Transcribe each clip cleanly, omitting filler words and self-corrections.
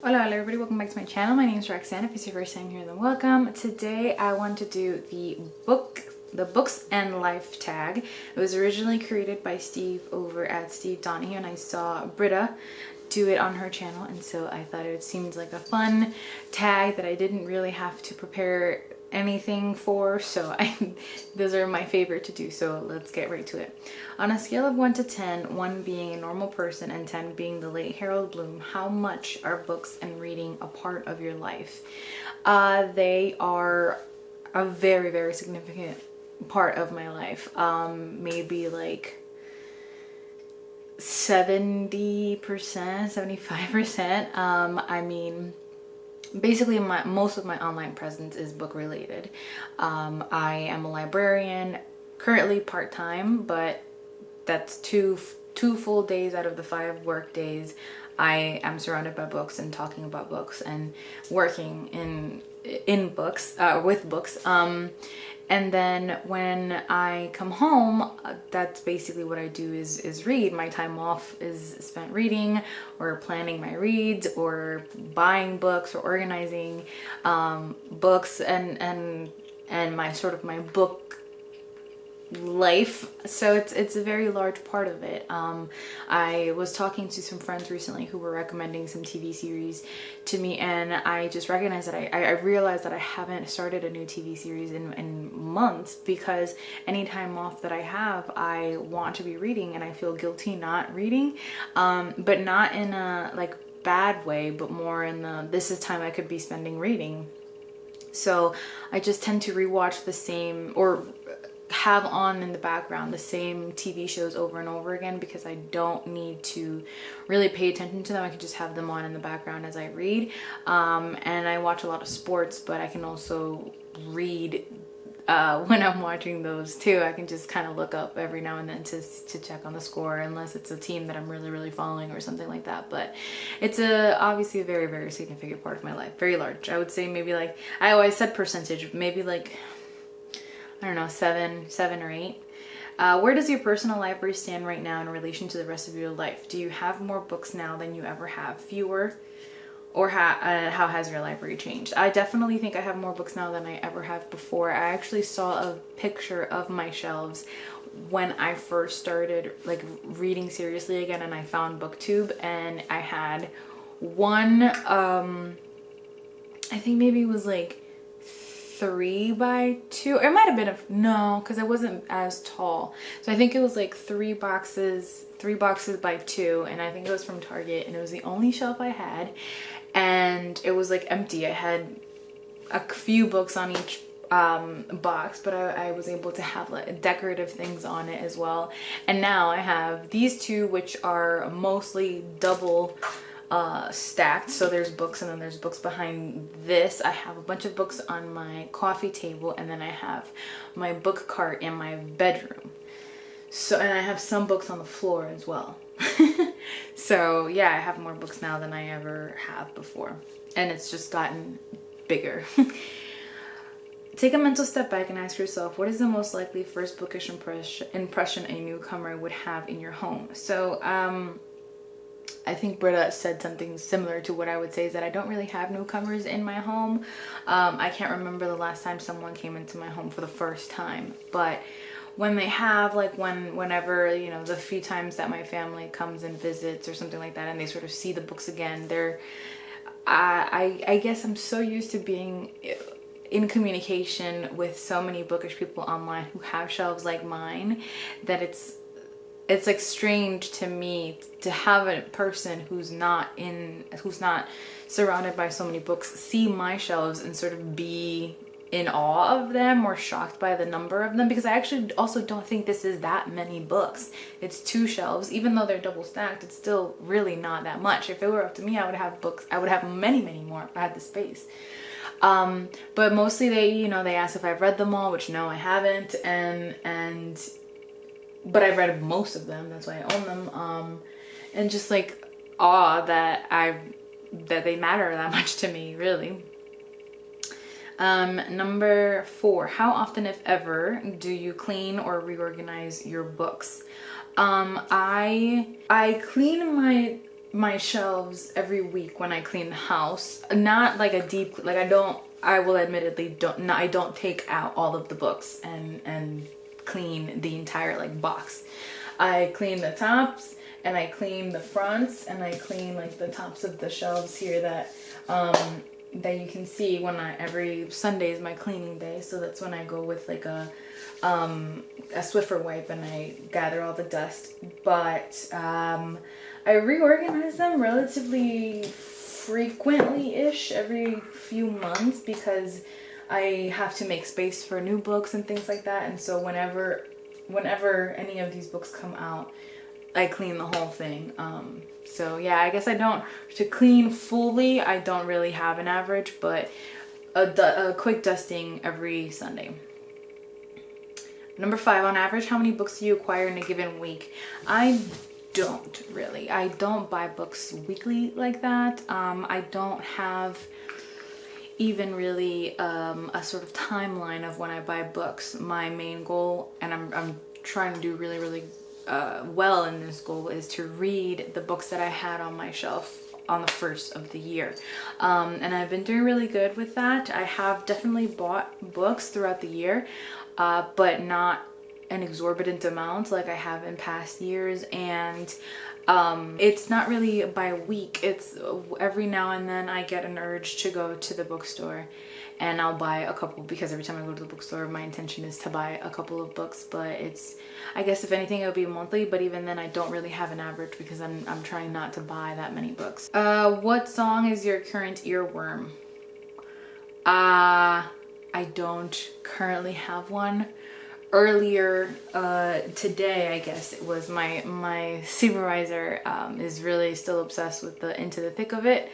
Hola everybody, welcome back to my channel. My name is Roxanne. If it's your first time here, then welcome. Today I want to do the books and life tag. It was originally created by Steve over at Steve Donahue, and I saw Britta do it on her channel, and so I thought it seemed like a fun tag that I didn't really have to prepare anything for, so those are my favorite to do, so let's get right to it. On a scale of 1 to 10, 1 being a normal person and 10 being the late Harold Bloom, how much are books and reading a part of your life? They are a very, very significant part of my life. Maybe like 70%, 75%. I mean, basically most of my online presence is book related. I am a librarian, currently part-time, but that's two full days out of the 5 work days. I am surrounded by books and talking about books and working in books, with books. And then when I come home, that's basically what I do is read. My time off is spent reading or planning my reads or buying books or organizing books and my book life. So it's a very large part of it. I was talking to some friends recently who were recommending some TV series to me, and I just recognized that I realized that I haven't started a new TV series in months, because any time off that I have, I want to be reading and I feel guilty not reading, but not in a like bad way, but more in the this is time I could be spending reading. So I just tend to rewatch the same or have on in the background the same TV shows over and over again, because I don't need to really pay attention to them. I can just have them on in the background as I read. And I watch a lot of sports, but I can also read when I'm watching those too. I can just kind of look up every now and then to check on the score, unless it's a team that I'm really following or something like that. But it's obviously a very, very significant part of my life. Very large. I would say maybe like, I always said percentage, maybe like, I don't know, 7 or 8. Where does your personal library stand right now in relation to the rest of your life? Do you have more books now than you ever have? Fewer? Or how has your library changed? I definitely think I have more books now than I ever have before. I actually saw a picture of my shelves when I first started like reading seriously again, and I found BookTube, and I had one, I think maybe it was like 3 by 2. It might have been no, because I wasn't as tall, so I think it was like 3 boxes by 2, and I think it was from Target, and it was the only shelf I had, and it was like empty. I had a few books on each box, but I was able to have like decorative things on it as well. And now I have these 2, which are mostly double stacked, so there's books and then there's books behind this. I have a bunch of books on my coffee table, and then I have my book cart in my bedroom. So, and I have some books on the floor as well. So yeah, I have more books now than I ever have before, and it's just gotten bigger. Take a mental step back and ask yourself, what is the most likely first bookish impression a newcomer would have in your home? So I think Britta said something similar to what I would say, is that I don't really have newcomers in my home. I can't remember the last time someone came into my home for the first time, but when they have, like whenever, you know, the few times that my family comes and visits or something like that, and they sort of see the books again, I guess I'm so used to being in communication with so many bookish people online who have shelves like mine, that it's like strange to me to have a person who's not surrounded by so many books see my shelves and sort of be in awe of them or shocked by the number of them, because I actually also don't think this is that many books. It's 2 shelves. Even though they're double stacked, it's still really not that much. If it were up to me, I would have books. I would have many more if I had the space. But mostly they ask if I've read them all, which no, I haven't, but I've read most of them. That's why I own them. And just like awe that they matter that much to me, really. Number 4, how often, if ever, do you clean or reorganize your books? I clean my shelves every week when I clean the house. Not like a deep, like I will admittedly I don't take out all of the books and clean the entire like box. I clean the tops and I clean the fronts and I clean like the tops of the shelves here that you can see when every Sunday is my cleaning day. So that's when I go with like a Swiffer wipe and I gather all the dust. But I reorganize them relatively frequently-ish, every few months, because I have to make space for new books and things like that. And so whenever any of these books come out, I clean the whole thing. So yeah, I guess to clean fully, I don't really have an average, but a quick dusting every Sunday. Number 5, on average, how many books do you acquire in a given week? I don't buy books weekly like that. I don't have even really a sort of timeline of when I buy books. My main goal, and I'm trying to do really, really well in this goal, is to read the books that I had on my shelf on the first of the year. And I've been doing really good with that. I have definitely bought books throughout the year, but not an exorbitant amount like I have in past years. And it's not really by week. It's every now and then I get an urge to go to the bookstore and I'll buy a couple, because every time I go to the bookstore my intention is to buy a couple of books. But I guess if anything it would be monthly, but even then I don't really have an average because I'm trying not to buy that many books. What song is your current earworm? I don't currently have one. Earlier today, I guess it was, my supervisor is really still obsessed with the Into the Thick of It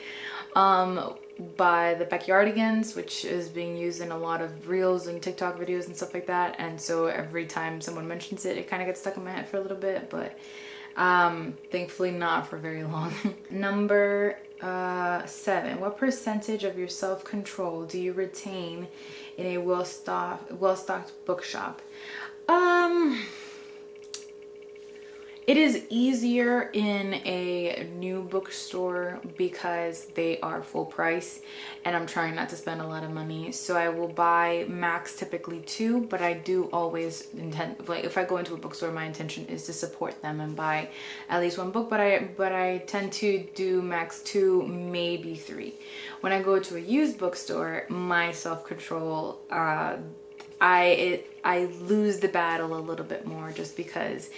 by the Backyardigans, which is being used in a lot of reels and TikTok videos and stuff like that. And so every time someone mentions it, it kind of gets stuck in my head for a little bit, but thankfully not for very long. Number 7, what percentage of your self-control do you retain in a well-stocked bookshop? It is easier in a new bookstore because they are full price and I'm trying not to spend a lot of money. So I will buy max typically 2, but I do always intend, like if I go into a bookstore, my intention is to support them and buy at least 1 book, but I tend to do max 2, maybe 3. When I go to a used bookstore, my self-control, I lose the battle a little bit more, just because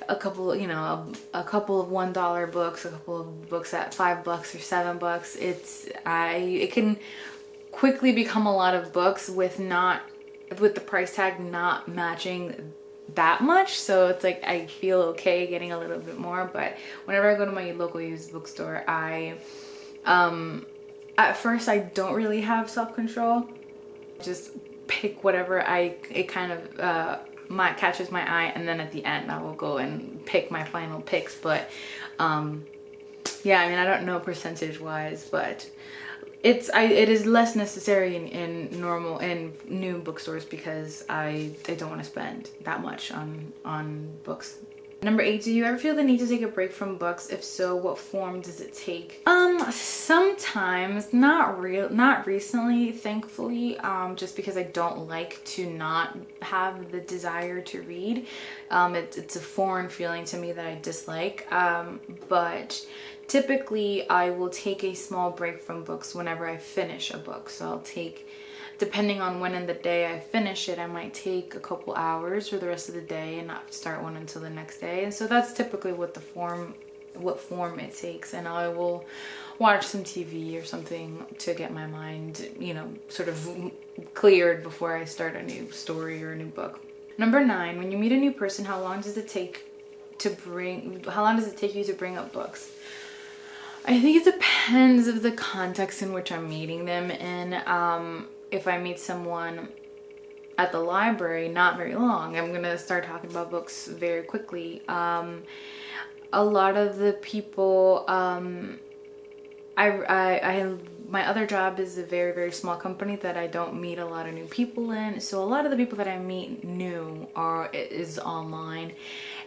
a couple of $1 books, a couple of books at $5 or $7, it can quickly become a lot of books with the price tag not matching that much. So it's like I feel okay getting a little bit more. But whenever I go to my local used bookstore, at first I don't really have self-control. Just pick whatever it kind of catches my eye, and then at the end I will go and pick my final picks. But yeah, I mean, I don't know percentage wise, but it is less necessary in new bookstores because I don't want to spend that much on books. Number 8, do you ever feel the need to take a break from books? If so, what form does it take? Sometimes, not recently, thankfully, just because I don't like to not have the desire to read. It's a foreign feeling to me that I dislike, but typically I will take a small break from books whenever I finish a book. So I'll take, depending on when in the day I finish it, I might take a couple hours for the rest of the day and not start one until the next day. And so that's typically what form it takes. And I will watch some TV or something to get my mind, sort of cleared before I start a new story or a new book. Number 9, when you meet a new person, how long does it take you to bring up books? I think it depends of the context in which I'm meeting them in. If I meet someone at the library, not very long, I'm gonna start talking about books very quickly. A lot of the people, my other job is a very, very small company that I don't meet a lot of new people in. So a lot of the people that I meet new is online.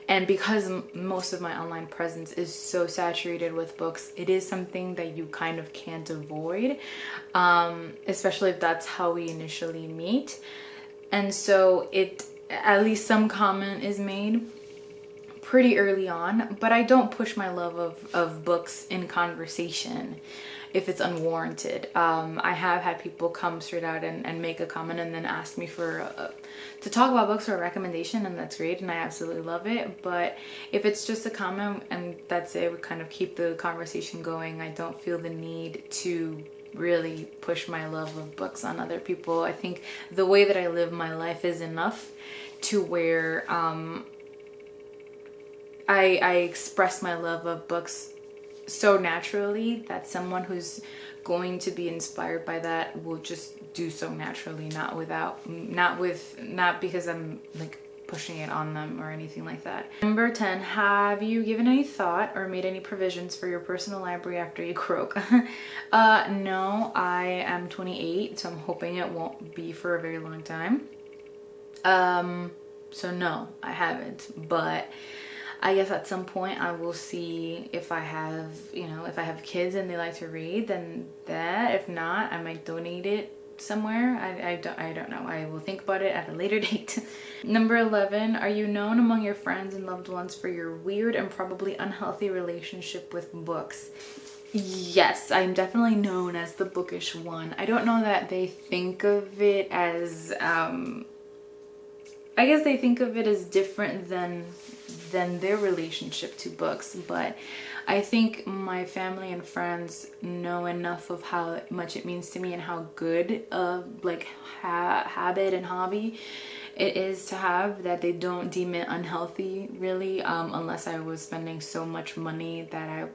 And because most of my online presence is so saturated with books, it is something that you kind of can't avoid, especially if that's how we initially meet. And so at least some comment is made pretty early on, but I don't push my love of books in conversation if it's unwarranted. I have had people come straight out and make a comment and then ask me to talk about books or a recommendation, and that's great and I absolutely love it. But if it's just a comment and that's it, we kind of keep the conversation going. I don't feel the need to really push my love of books on other people. I think the way that I live my life is enough to where I express my love of books so naturally that someone who's going to be inspired by that will just do so naturally, not because I'm like pushing it on them or anything like that. Number 10, have you given any thought or made any provisions for your personal library after you croak? No, I am 28, so I'm hoping it won't be for a very long time. So no, I haven't, but I guess at some point I will see if I have, if I have kids and they like to read, then that. If not, I might donate it somewhere. I don't know. I will think about it at a later date. Number 11, are you known among your friends and loved ones for your weird and probably unhealthy relationship with books? Yes, I'm definitely known as the bookish one. I don't know that they think of it as, I guess they think of it as different than their relationship to books, but I think my family and friends know enough of how much it means to me and how good of like habit and hobby it is to have, that they don't deem it unhealthy really, unless I was spending so much money that I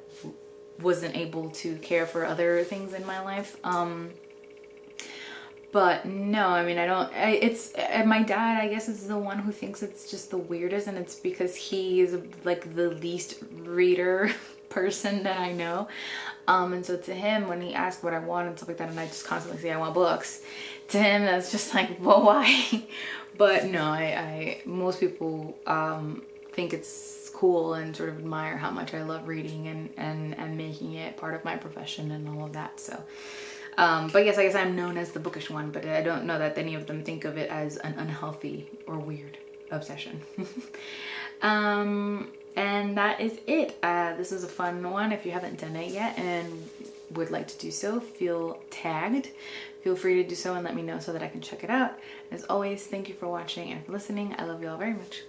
wasn't able to care for other things in my life. But no, I mean, my dad, I guess, is the one who thinks it's just the weirdest, and it's because he is like the least reader person that I know. And so to him, when he asks what I want and stuff like that, and I just constantly say I want books, to him that's just like, well, why? But no, most people think it's cool and sort of admire how much I love reading and making it part of my profession and all of that. So but yes, I guess I'm known as the bookish one, but I don't know that any of them think of it as an unhealthy or weird obsession. And that is it. This was a fun one. If you haven't done it yet and would like to do so, feel free to do so and let me know so that I can check it out. As always, thank you for watching and for listening. I love you all very much.